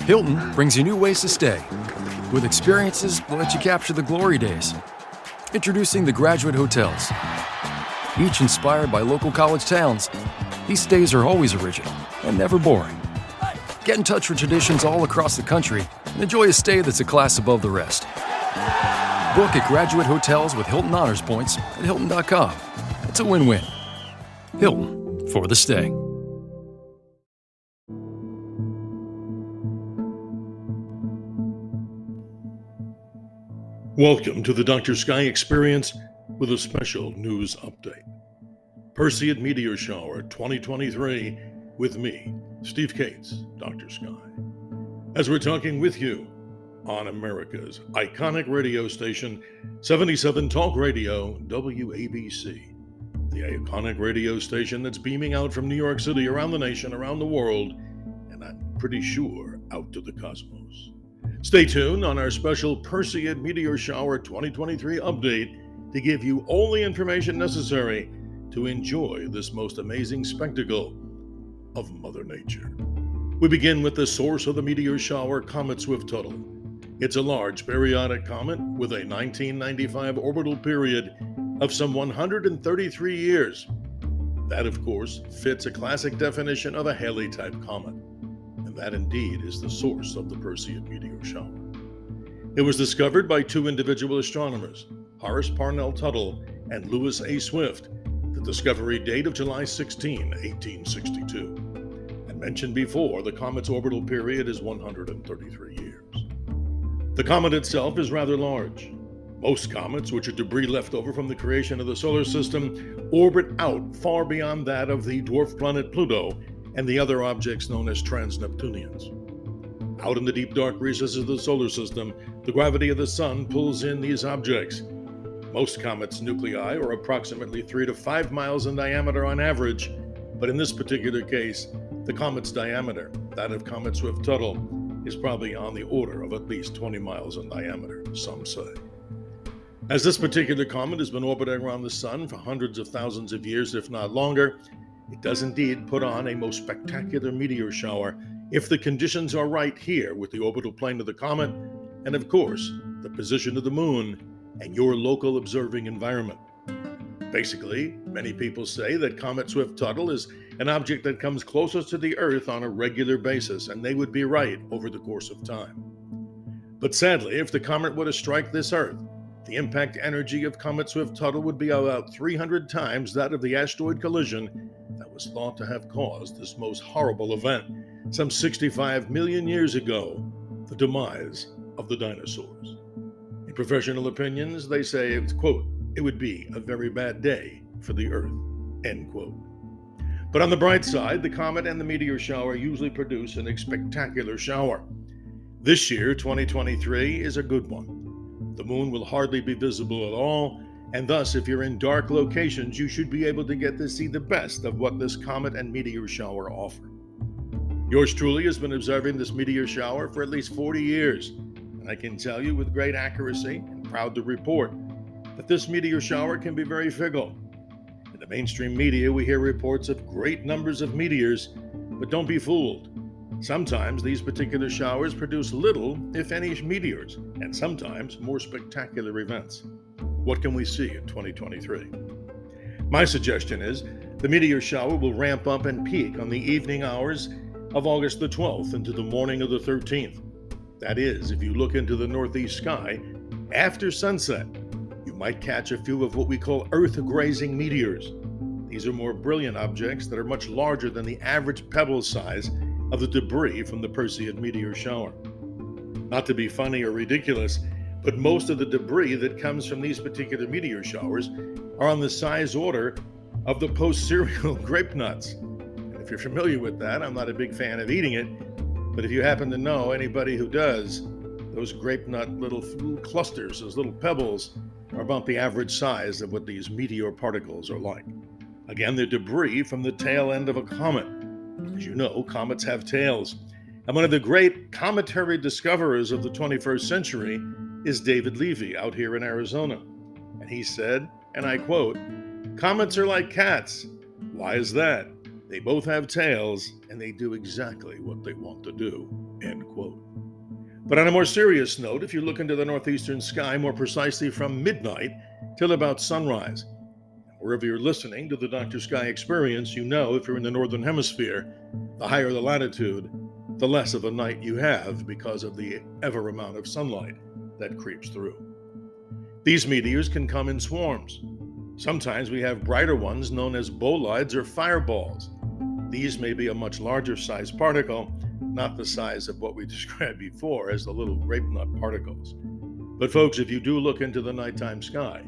Hilton brings you new ways to stay, with experiences that let you capture the glory days. Introducing the Graduate Hotels. Each inspired by local college towns, these stays are always original and never boring. Get in touch with traditions all across the country and enjoy a stay that's a class above the rest. Book at Graduate Hotels with Hilton Honors Points at Hilton.com. It's a win-win. Hilton, for the stay. Welcome to the Dr. Sky Experience with a special news update. Perseid Meteor Shower 2023 with me, Steve Cates, Dr. Sky. As we're talking with you on America's iconic radio station, 77 Talk Radio, WABC, the iconic radio station that's beaming out from New York City, around the nation, around the world, and I'm pretty sure out to the cosmos. Stay tuned on our special Perseid Meteor Shower 2023 update to give you all the information necessary to enjoy this most amazing spectacle of Mother Nature. We begin with the source of the meteor shower, Comet Swift-Tuttle. It's a large periodic comet with a 1995 orbital period of some 133 years. That, of course, fits a classic definition of a Halley-type comet. And that indeed is the source of the Perseid meteor shower. It was discovered by two individual astronomers, Horace Parnell Tuttle and Lewis A. Swift, the discovery date of July 16, 1862. And mentioned before, the comet's orbital period is 133 years. The comet itself is rather large. Most comets, which are debris left over from the creation of the solar system, orbit out far beyond that of the dwarf planet Pluto and the other objects known as trans-Neptunians. Out in the deep dark recesses of the solar system, the gravity of the sun pulls in these objects. Most comets' nuclei are approximately 3 to 5 miles in diameter on average, but in this particular case, the comet's diameter, that of Comet Swift-Tuttle, is probably on the order of at least 20 miles in diameter, some say. As this particular comet has been orbiting around the sun for hundreds of thousands of years, if not longer, it does indeed put on a most spectacular meteor shower if the conditions are right here with the orbital plane of the comet and, of course, the position of the moon and your local observing environment. Basically, many people say that Comet Swift-Tuttle is an object that comes closest to the Earth on a regular basis, and they would be right over the course of time. But sadly, if the comet were to strike this Earth, the impact energy of Comet Swift-Tuttle would be about 300 times that of the asteroid collision that was thought to have caused this most horrible event some 65 million years ago, the demise of the dinosaurs. In professional opinions, they say, quote, it would be a very bad day for the Earth, end quote. But on the bright side, the comet and the meteor shower usually produce a spectacular shower. This year, 2023, is a good one. The moon will hardly be visible at all, and thus, if you're in dark locations, you should be able to get to see the best of what this comet and meteor shower offer. Yours truly has been observing this meteor shower for at least 40 years, and I can tell you with great accuracy, and proud to report, that this meteor shower can be very fickle. In the mainstream media, we hear reports of great numbers of meteors, but don't be fooled. Sometimes these particular showers produce little, if any, meteors, and sometimes more spectacular events. What can we see in 2023? My suggestion is the meteor shower will ramp up and peak on the evening hours of August the 12th into the morning of the 13th. That is, if you look into the northeast sky, after sunset, you might catch a few of what we call Earth-grazing meteors. These are more brilliant objects that are much larger than the average pebble size of the debris from the Perseid meteor shower. Not to be funny or ridiculous, but most of the debris that comes from these particular meteor showers are on the size order of the post-cereal grape nuts. And if you're familiar with that, I'm not a big fan of eating it, but if you happen to know anybody who does, those grape nut little clusters, those little pebbles, are about the average size of what these meteor particles are like. Again, they're debris from the tail end of a comet. As you know, comets have tails. And one of the great cometary discoverers of the 21st century is David Levy out here in Arizona. And he said, and I quote, "Comets are like cats. Why is that? They both have tails, and they do exactly what they want to do, end quote. But on a more serious note, if you look into the northeastern sky, more precisely from midnight till about sunrise, wherever you're listening to the Dr. Sky Experience, you know if you're in the northern hemisphere, the higher the latitude, the less of a night you have because of the ever amount of sunlight that creeps through. These meteors can come in swarms. Sometimes we have brighter ones known as bolides or fireballs. These may be a much larger size particle, not the size of what we described before as the little grape nut particles. But folks, if you do look into the nighttime sky,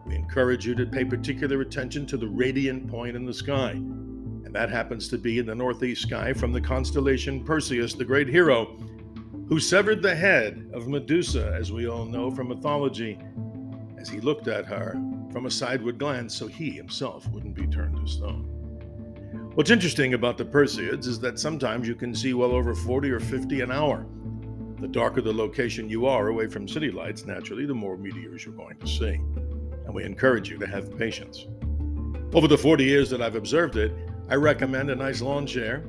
we encourage you to pay particular attention to the radiant point in the sky. And that happens to be in the northeast sky from the constellation Perseid, the great hero, who severed the head of Medusa, as we all know from mythology, as he looked at her from a sideward glance so he himself wouldn't be turned to stone. What's interesting about the Perseids is that sometimes you can see well over 40 or 50 an hour. The darker the location you are away from city lights, naturally, the more meteors you're going to see. And we encourage you to have patience. Over the 40 years that I've observed it, I recommend a nice lawn chair,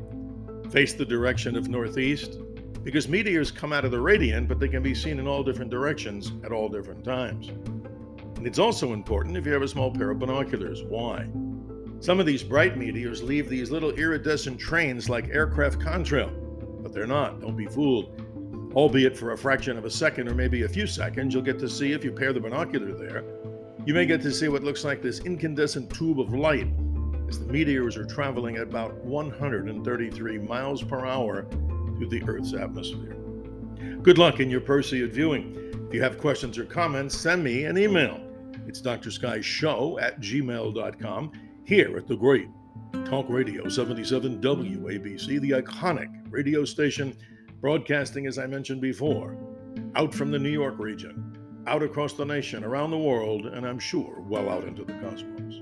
face the direction of northeast, because meteors come out of the radiant, but they can be seen in all different directions at all different times. And it's also important if you have a small pair of binoculars. Why? Some of these bright meteors leave these little iridescent trains like aircraft contrail, but they're not. Don't be fooled. Albeit for a fraction of a second or maybe a few seconds, you'll get to see, if you pair the binocular there, you may get to see what looks like this incandescent tube of light as the meteors are traveling at about 133 miles per hour through the Earth's atmosphere. Good luck in your Perseid viewing. If you have questions or comments, send me an email. It's drskyshow@gmail.com. Here at the great Talk Radio 77 WABC, the iconic radio station broadcasting, as I mentioned before, out from the New York region, out across the nation, around the world, and I'm sure well out into the cosmos.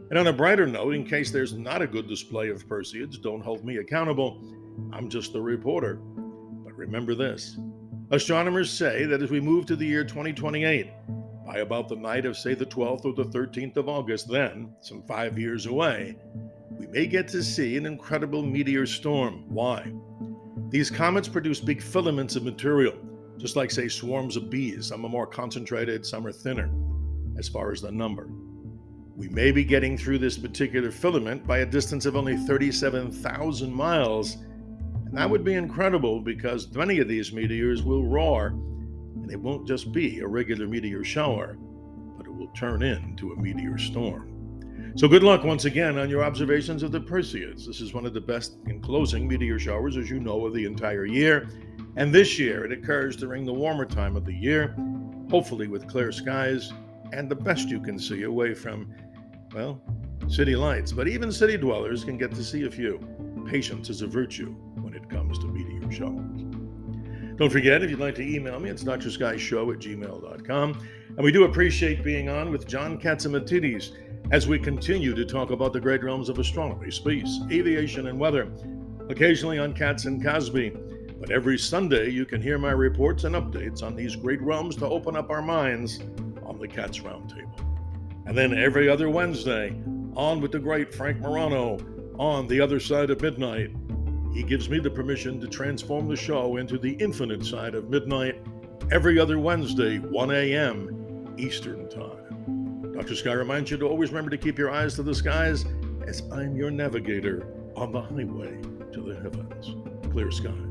And on a brighter note, in case there's not a good display of Perseids, don't hold me accountable. I'm just the reporter. But remember this. Astronomers say that as we move to the year 2028, by about the night of, say, the 12th or the 13th of August, then, some 5 years away, we may get to see an incredible meteor storm. Why? These comets produce big filaments of material, just like, say, swarms of bees. Some are more concentrated, some are thinner, as far as the number. We may be getting through this particular filament by a distance of only 37,000 miles, and that would be incredible because many of these meteors will roar. And it won't just be a regular meteor shower, but it will turn into a meteor storm. So good luck once again on your observations of the Perseids. This is one of the best enclosing meteor showers, as you know, of the entire year. And this year it occurs during the warmer time of the year, hopefully with clear skies and the best you can see away from, well, city lights. But even city dwellers can get to see a few. Patience is a virtue when it comes to meteor showers. Don't forget, if you'd like to email me, it's drskyshow@gmail.com. And we do appreciate being on with John Katzimatidis as we continue to talk about the great realms of astronomy, space, aviation, and weather, occasionally on Katz and Cosby. But every Sunday, you can hear my reports and updates on these great realms to open up our minds on the Katz Roundtable. And then every other Wednesday, on with the great Frank Morano on The Other Side of Midnight. He gives me the permission to transform the show into the infinite side of midnight every other Wednesday, 1 a.m. Eastern Time. Dr. Sky reminds you to always remember to keep your eyes to the skies as I'm your navigator on the highway to the heavens. Clear skies.